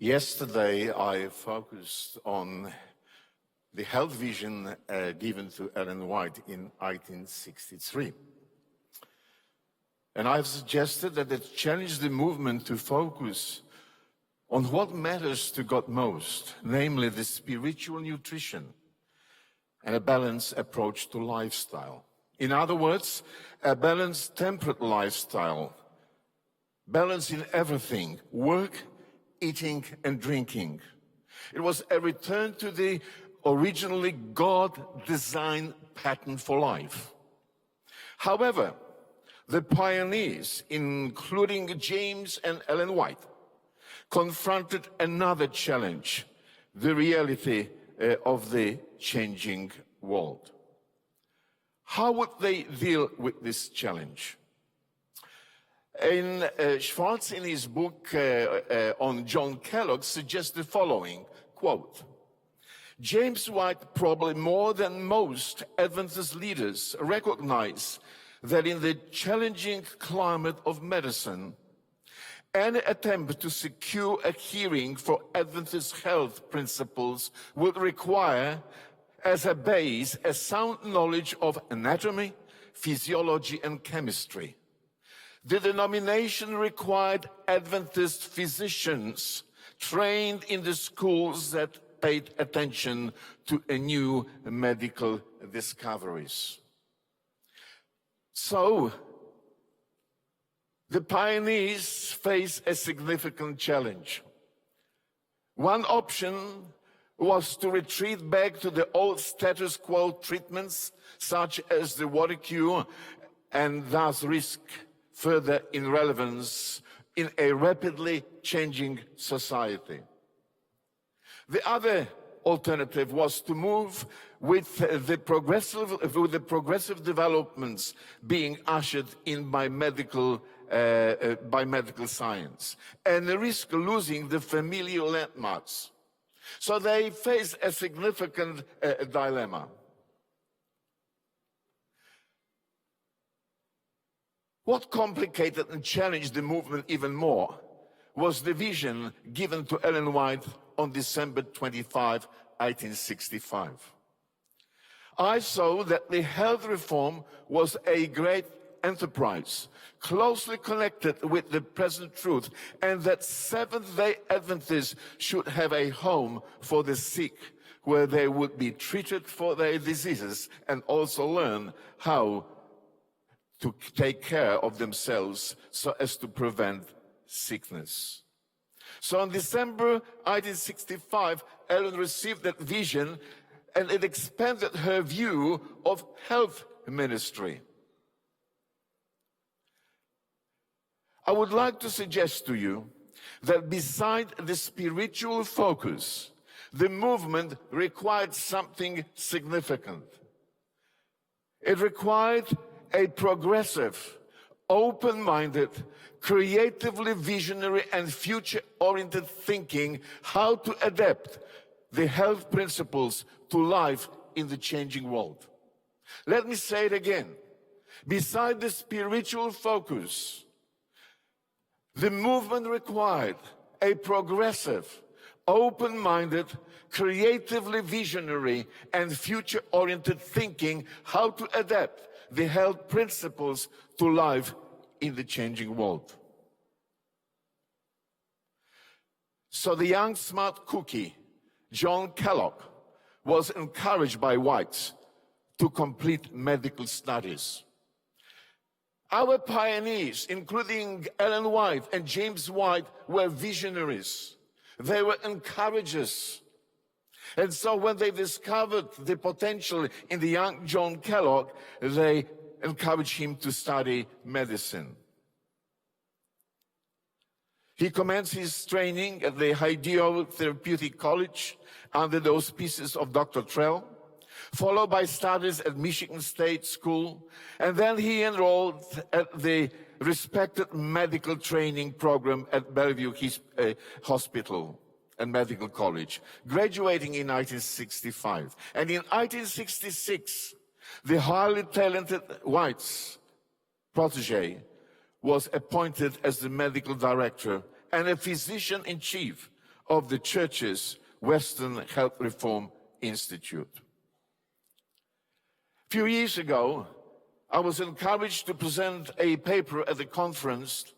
Yesterday, I focused on the health vision given to Ellen White in 1863. And I've suggested that it challenged the movement to focus on what matters to God most, namely the spiritual nutrition and a balanced approach to lifestyle. In other words, a balanced, temperate lifestyle, balance in everything, work, eating and drinking. It was a return to the originally God-designed pattern for life. However, the pioneers, including James and Ellen White, confronted another challenge, the reality of the changing world. How would they deal with this challenge? Schwartz, in his book on John Kellogg, suggests the following, quote, James White, probably more than most Adventist leaders, recognized that in the challenging climate of medicine, any attempt to secure a hearing for Adventist health principles would require, as a base, a sound knowledge of anatomy, physiology, and chemistry. The denomination required Adventist physicians trained in the schools that paid attention to new medical discoveries. So, the pioneers face a significant challenge. One option was to retreat back to the old status quo treatments, such as the water cure, and thus risk further irrelevance in a rapidly changing society. The other alternative was to move with the progressive developments being ushered in by medical science, and risk losing the familiar landmarks. So they face a significant dilemma. What complicated and challenged the movement even more was the vision given to Ellen White on December 25, 1865. I saw that the health reform was a great enterprise, closely connected with the present truth, and that Seventh-day Adventists should have a home for the sick, where they would be treated for their diseases and also learn how to take care of themselves so as to prevent sickness. So in December 1865, Ellen received that vision, and it expanded her view of health ministry. I would like to suggest to you that beside the spiritual focus, the movement required something significant. It required a progressive, open-minded, creatively visionary and future-oriented thinking how to adapt the health principles to life in the changing world. Let me say it again. Beside the spiritual focus, the movement required a progressive, open-minded, creatively visionary and future-oriented thinking how to adapt the health principles to life in the changing world. So the young smart cookie, John Kellogg, was encouraged by White to complete medical studies. Our pioneers, including Ellen White and James White, were visionaries. They were encouragers. And so when they discovered the potential in the young John Kellogg, they encouraged him to study medicine. He commenced his training at the Ideal Therapeutic College under the auspices of Dr. Trell, followed by studies at Michigan State School, and then he enrolled at the respected medical training program at Bellevue Hospital and Medical College, graduating in 1965. And in 1966, the highly talented White's protege was appointed as the medical director and a physician-in-chief of the Church's Western Health Reform Institute. A few years ago, I was encouraged to present a paper at the conference,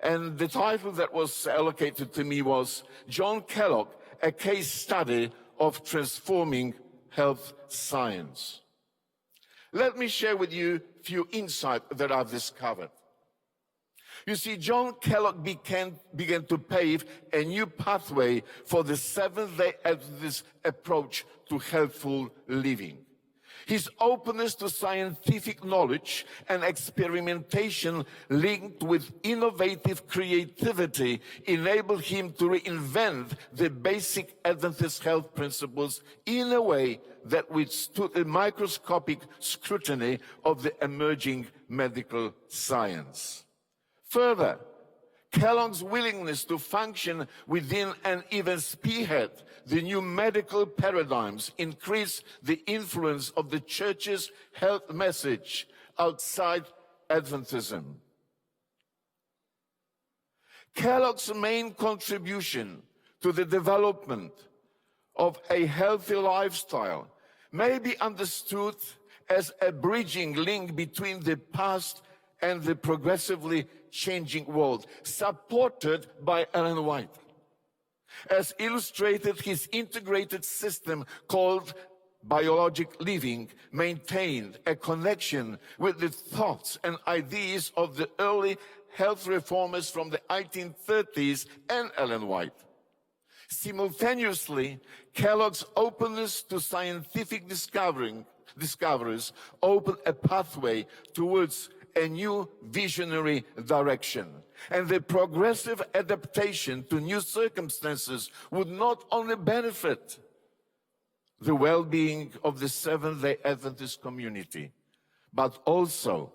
and the title that was allocated to me was John Kellogg, a case study of transforming health science. Let me share with you a few insights that I've discovered. You see, John Kellogg began to pave a new pathway for the Seventh-day Adventist approach to healthful living. His openness to scientific knowledge and experimentation linked with innovative creativity enabled him to reinvent the basic Adventist health principles in a way that withstood the microscopic scrutiny of the emerging medical science. Further, Kellogg's willingness to function within and even spearhead the new medical paradigms increased the influence of the Church's health message outside Adventism. Kellogg's main contribution to the development of a healthy lifestyle may be understood as a bridging link between the past and the progressively changing world, supported by Ellen White. As illustrated, his integrated system called biologic living maintained a connection with the thoughts and ideas of the early health reformers from the 1830s and Ellen White. Simultaneously, Kellogg's openness to scientific discoveries opened a pathway towards a new visionary direction. And the progressive adaptation to new circumstances would not only benefit the well-being of the Seventh-day Adventist community, but also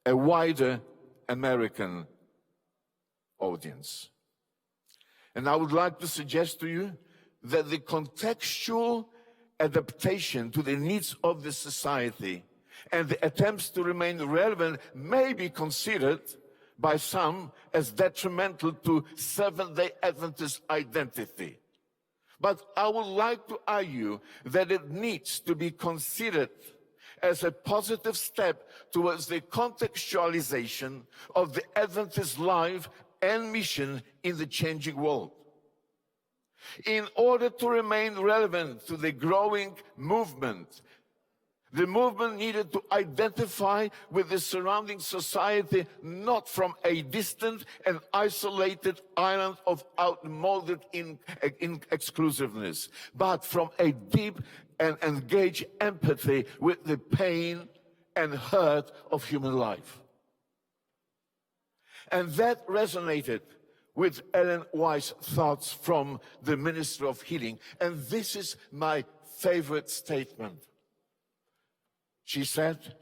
a wider American audience. And I would like to suggest to you that the contextual adaptation to the needs of the society and the attempts to remain relevant may be considered by some as detrimental to Seventh-day Adventist identity. But I would like to argue that it needs to be considered as a positive step towards the contextualization of the Adventist life and mission in the changing world. In order to remain relevant to the growing movement, the movement needed to identify with the surrounding society not from a distant and isolated island of outmoded exclusiveness, but from a deep and engaged empathy with the pain and hurt of human life. And that resonated with Ellen White's thoughts from the Ministry of Healing. And this is my favorite statement. She said,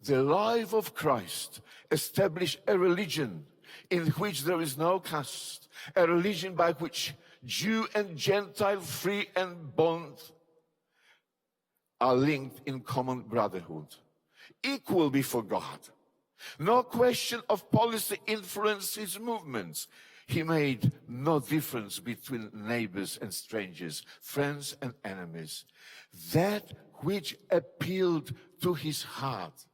"The life of Christ established a religion in which there is no caste, a religion by which Jew and Gentile, free and bond, are linked in common brotherhood, equal before God. No question of policy influenced his movements. He made no difference between neighbors and strangers, friends and enemies. That which appealed to his heart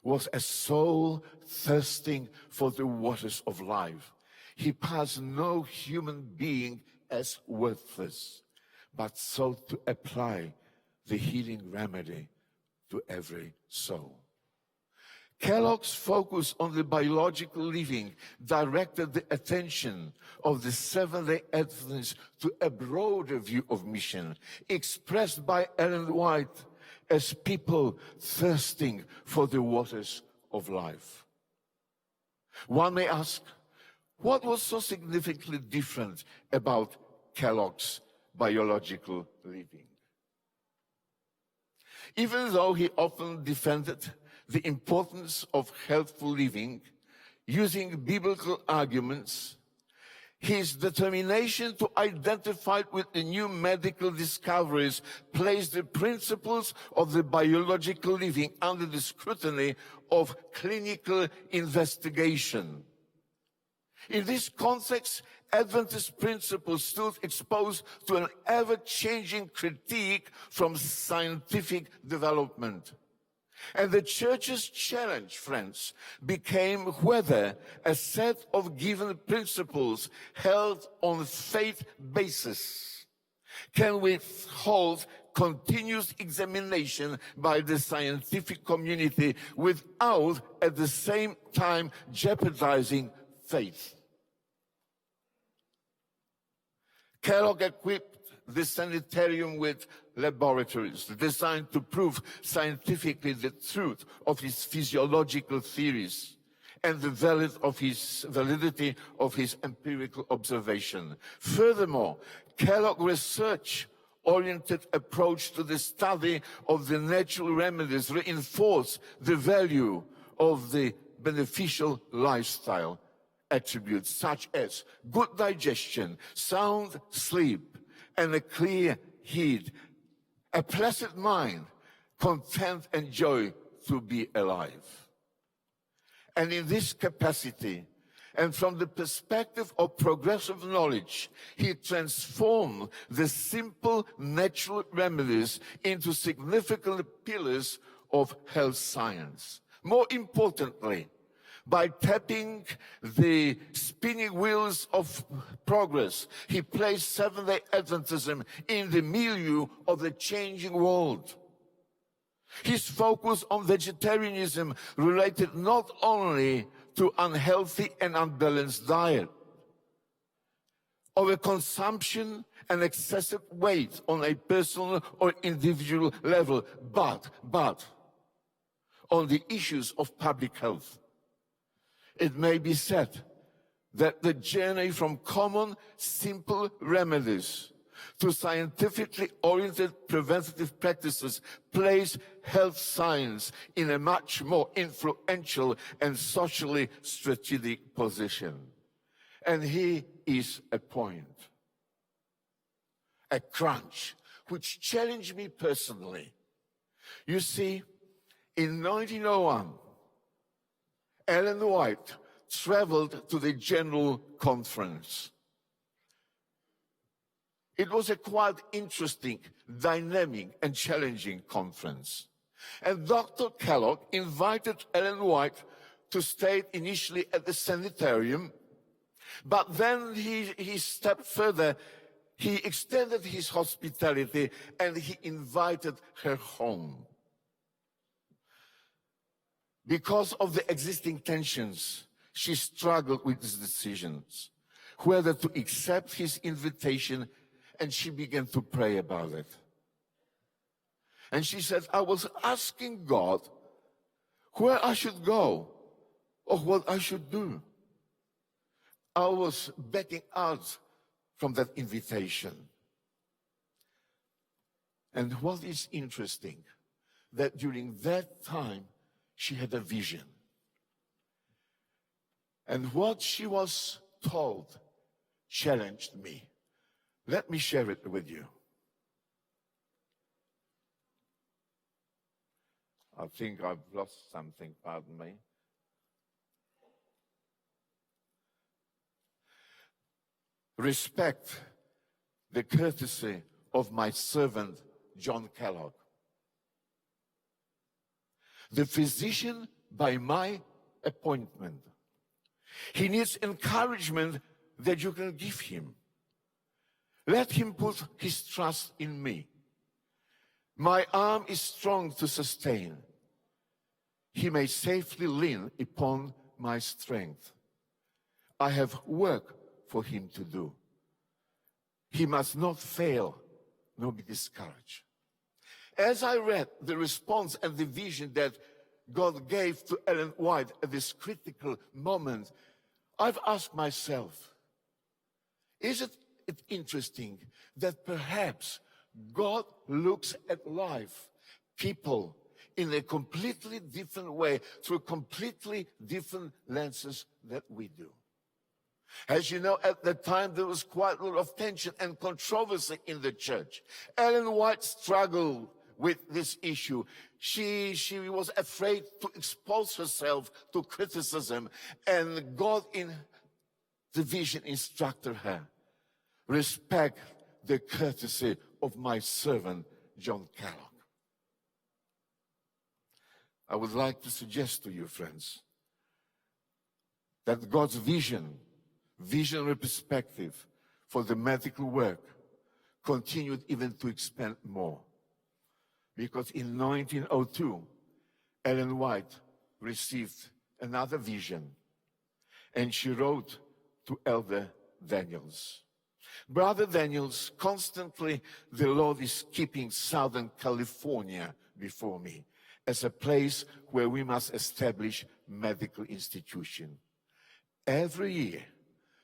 was a soul thirsting for the waters of life. He passed no human being as worthless, but sought to apply the healing remedy to every soul." Kellogg's focus on the biological living directed the attention of the Seventh-day Adventists to a broader view of mission, expressed by Ellen White as people thirsting for the waters of life. One may ask, what was so significantly different about Kellogg's biological living? Even though he often defended the importance of healthful living using biblical arguments, his determination to identify with the new medical discoveries placed the principles of the biological living under the scrutiny of clinical investigation. In this context, Adventist principles stood exposed to an ever-changing critique from scientific development. And the church's challenge, friends, became whether a set of given principles held on faith basis can withhold continuous examination by the scientific community without at the same time jeopardizing faith. Kellogg equipped the sanitarium with laboratories designed to prove scientifically the truth of his physiological theories and the validity of his empirical observation. Furthermore, Kellogg's research-oriented approach to the study of the natural remedies reinforced the value of the beneficial lifestyle attributes such as good digestion, sound sleep, and a clear head, a placid mind, content and joy to be alive. And in this capacity, and from the perspective of progressive knowledge, he transformed the simple natural remedies into significant pillars of health science. More importantly, by tapping the spinning wheels of progress, he placed Seventh-day Adventism in the milieu of the changing world. His focus on vegetarianism related not only to unhealthy and unbalanced diet, overconsumption and excessive weight on a personal or individual level, but on the issues of public health. It may be said that the journey from common, simple remedies to scientifically oriented preventative practices place health science in a much more influential and socially strategic position. And here is a point, a crunch, which challenged me personally. You see, in 1901, Ellen White traveled to the General Conference. It was a quite interesting, dynamic, and challenging conference. And Dr. Kellogg invited Ellen White to stay initially at the sanitarium, but then he stepped further. He extended his hospitality and he invited her home. Because of the existing tensions, she struggled with these decisions, whether to accept his invitation, and she began to pray about it. And she said, I was asking God where I should go or what I should do. I was backing out from that invitation. And what is interesting, that during that time, she had a vision. And what she was told challenged me. Let me share it with you. I think I've lost something, pardon me. Respect the courtesy of my servant, John Kellogg, the physician by my appointment. He needs encouragement that you can give him. Let him put his trust in me. My arm is strong to sustain. He may safely lean upon my strength. I have work for him to do. He must not fail nor be discouraged. As I read the response and the vision that God gave to Ellen White at this critical moment, I've asked myself, is it interesting that perhaps God looks at life, people, in a completely different way, through completely different lenses that we do? As you know, at the time, there was quite a lot of tension and controversy in the church. Ellen White struggled with this issue. She was afraid to expose herself to criticism, and God, in the vision instructed her, respect the courtesy of my servant, John Kellogg. I would like to suggest to you, friends, that God's visionary perspective for the medical work continued even to expand more. Because in 1902, Ellen White received another vision, and she wrote to Elder Daniels, Brother Daniels, constantly the Lord is keeping Southern California before me as a place where we must establish medical institution. Every year,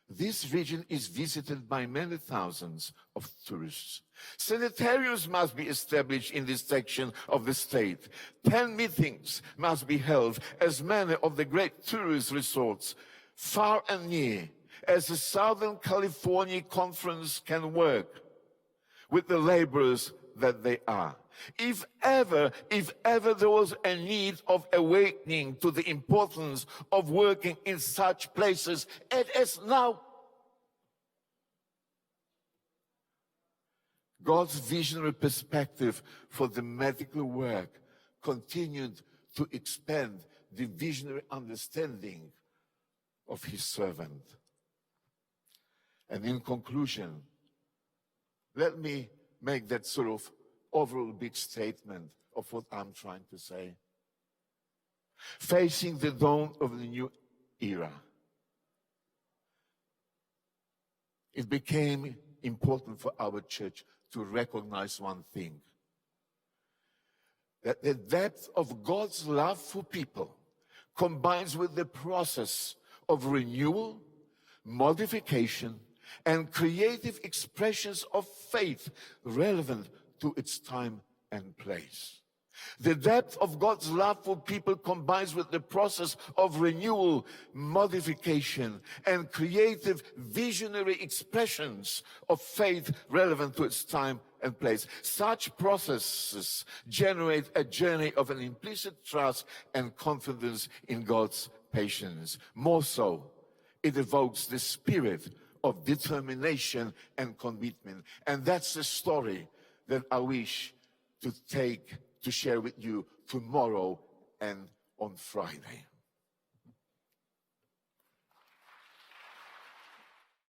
this region is visited by many thousands of tourists. Sanitariums must be established in this section of the state. 10 meetings must be held as many of the great tourist resorts, far and near, as the Southern California Conference can work with the laborers that they are. If ever there was a need of awakening to the importance of working in such places, it is now. God's visionary perspective for the medical work continued to expand the visionary understanding of his servant. And in conclusion, let me make that sort of overall big statement of what I'm trying to say. Facing the dawn of the new era, it became important for our church to recognize one thing, that the depth of God's love for people combines with the process of renewal, modification, and creative expressions of faith relevant to its time and place. The depth of God's love for people combines with the process of renewal, modification, and creative visionary expressions of faith relevant to its time and place. Such processes generate a journey of an implicit trust and confidence in God's patience. More so, it evokes the spirit of determination and commitment. And that's the story that I wish to share with you tomorrow and on Friday.